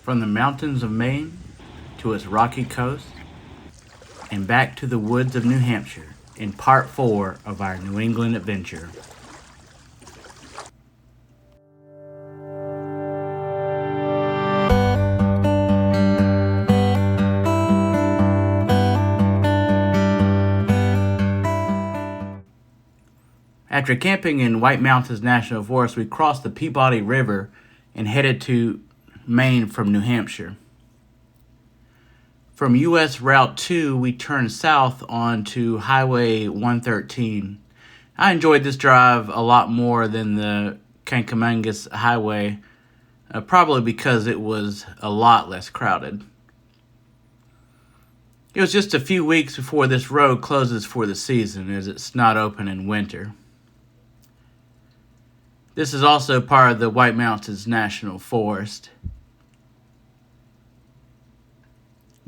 From the mountains of Maine to its rocky coast and back to the woods of New Hampshire in part 4 of our New England adventure. After camping in White Mountains National Forest, we crossed the Peabody River and headed to Maine from New Hampshire. From US Route 2, we turned south onto Highway 113. I enjoyed this drive a lot more than the Kankamangas Highway, probably because it was a lot less crowded. It was just a few weeks before this road closes for the season, as it's not open in winter. This is also part of the White Mountains National Forest.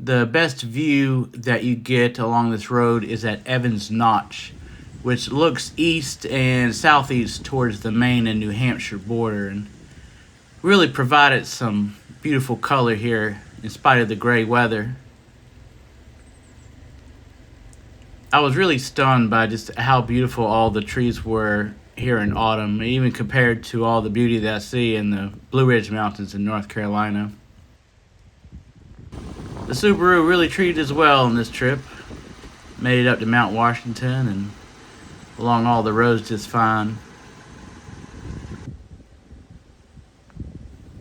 The best view that you get along this road is at Evans Notch, which looks east and southeast towards the Maine and New Hampshire border, and really provided some beautiful color here in spite of the gray weather. I was really stunned by just how beautiful all the trees were here in autumn, even compared to all the beauty that I see in the Blue Ridge Mountains in North Carolina. The Subaru really treated us well on this trip. Made it up to Mount Washington and along all the roads just fine.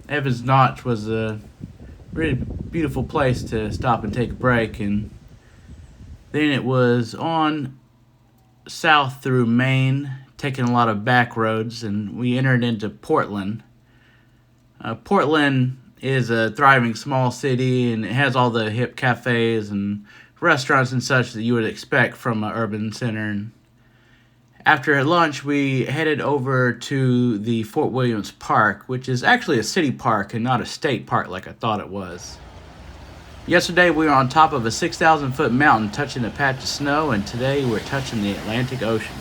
Evans Notch was a really beautiful place to stop and take a break, and then it was on south through Maine, taking a lot of back roads, and we entered into Portland. Portland is a thriving small city, and it has all the hip cafes and restaurants and such that you would expect from an urban center. And after lunch, we headed over to the Fort Williams Park, which is actually a city park and not a state park like I thought it was. Yesterday, we were on top of a 6,000-foot mountain touching a patch of snow, and today we're touching the Atlantic Ocean.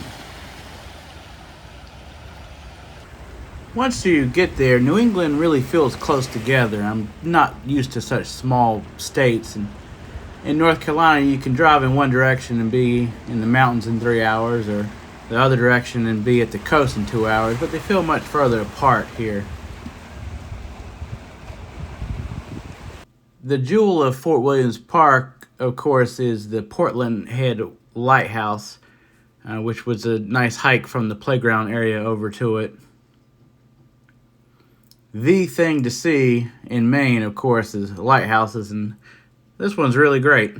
Once you get there, New England really feels close together. I'm not used to such small states. And in North Carolina, you can drive in one direction and be in the mountains in 3 hours, or the other direction and be at the coast in 2 hours, but they feel much further apart here. The jewel of Fort Williams Park, of course, is the Portland Head Lighthouse, which was a nice hike from the playground area over to it. The thing to see in Maine, of course, is lighthouses, and this one's really great.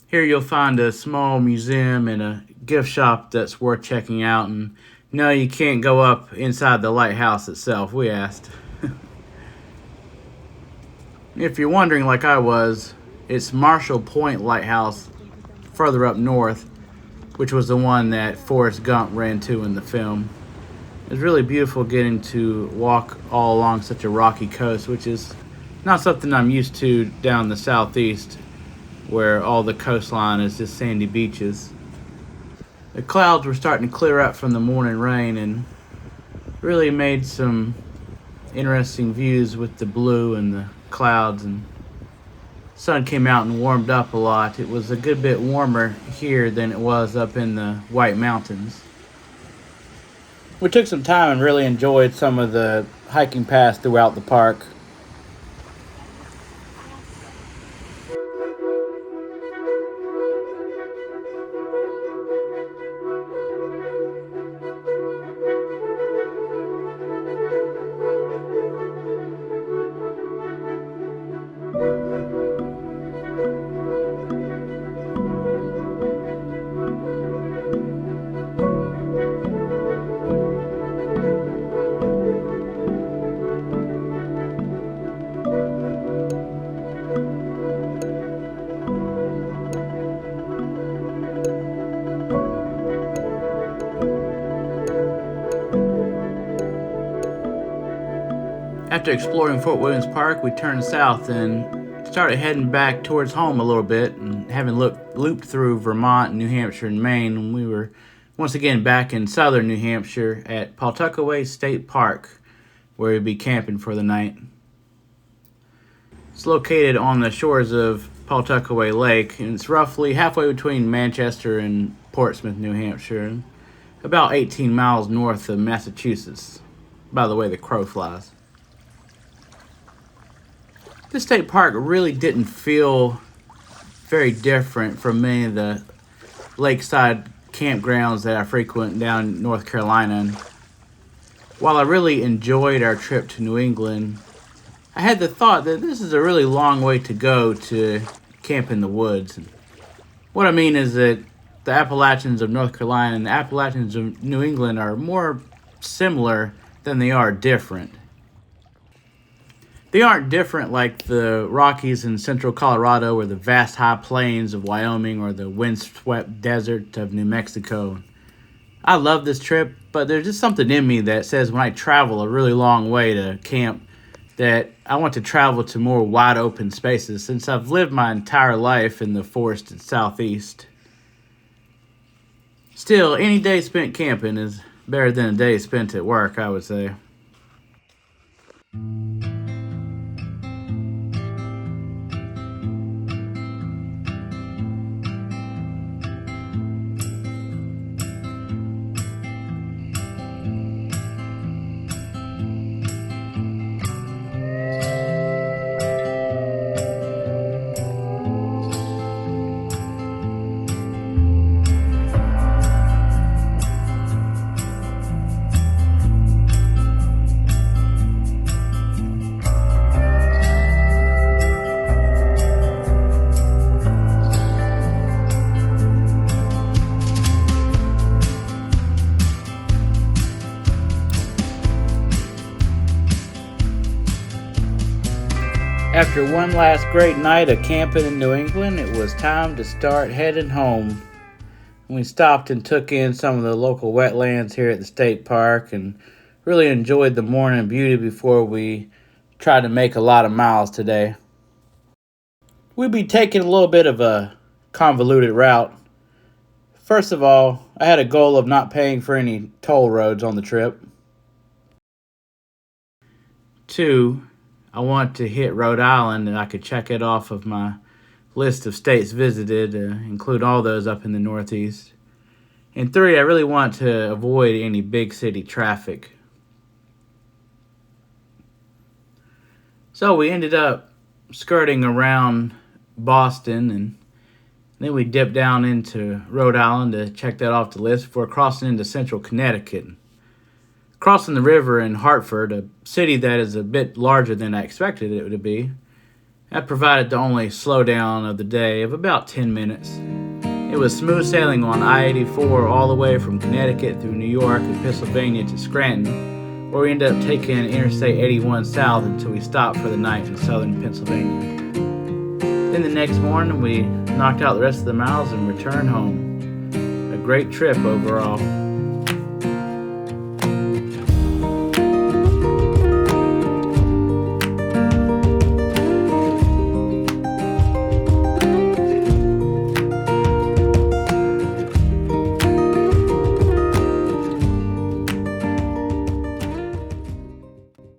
Here you'll find a small museum and a gift shop that's worth checking out, and no, you can't go up inside the lighthouse itself, we asked. If you're wondering like I was, it's Marshall Point Lighthouse further up north, which was the one that Forrest Gump ran to in the film. It was really beautiful getting to walk all along such a rocky coast, which is not something I'm used to down the southeast, where all the coastline is just sandy beaches. The clouds were starting to clear up from the morning rain and really made some interesting views with the blue and the clouds, and sun came out and warmed up a lot. It was a good bit warmer here than it was up in the White Mountains. We took some time and really enjoyed some of the hiking paths throughout the park. After exploring Fort Williams Park, we turned south and started heading back towards home a little bit, and having looped through Vermont, New Hampshire, and Maine, we were once again back in southern New Hampshire at Pawtuckaway State Park, where we'd be camping for the night. It's located on the shores of Pawtuckaway Lake, and it's roughly halfway between Manchester and Portsmouth, New Hampshire, about 18 miles north of Massachusetts, by the way the crow flies. This state park really didn't feel very different from many of the lakeside campgrounds that I frequent down in North Carolina. And while I really enjoyed our trip to New England, I had the thought that this is a really long way to go to camp in the woods. And what I mean is that the Appalachians of North Carolina and the Appalachians of New England are more similar than they are different. They aren't different like the Rockies in central Colorado or the vast high plains of Wyoming or the windswept desert of New Mexico. I love this trip, but there's just something in me that says when I travel a really long way to camp that I want to travel to more wide open spaces since I've lived my entire life in the forested southeast. Still, any day spent camping is better than a day spent at work, I would say. After one last great night of camping in New England, it was time to start heading home. We stopped and took in some of the local wetlands here at the state park and really enjoyed the morning beauty before we tried to make a lot of miles today. We'll be taking a little bit of a convoluted route. First of all, I had a goal of not paying for any toll roads on the trip. 2, I want to hit Rhode Island and I could check it off of my list of states visited, include all those up in the Northeast. And 3, I really want to avoid any big city traffic. So we ended up skirting around Boston and then we dipped down into Rhode Island to check that off the list before crossing into central Connecticut. Crossing the river in Hartford, a city that is a bit larger than I expected it to be, that provided the only slowdown of the day of about 10 minutes. It was smooth sailing on I-84 all the way from Connecticut through New York and Pennsylvania to Scranton, where we ended up taking Interstate 81 south until we stopped for the night in southern Pennsylvania. Then the next morning we knocked out the rest of the miles and returned home. A great trip overall.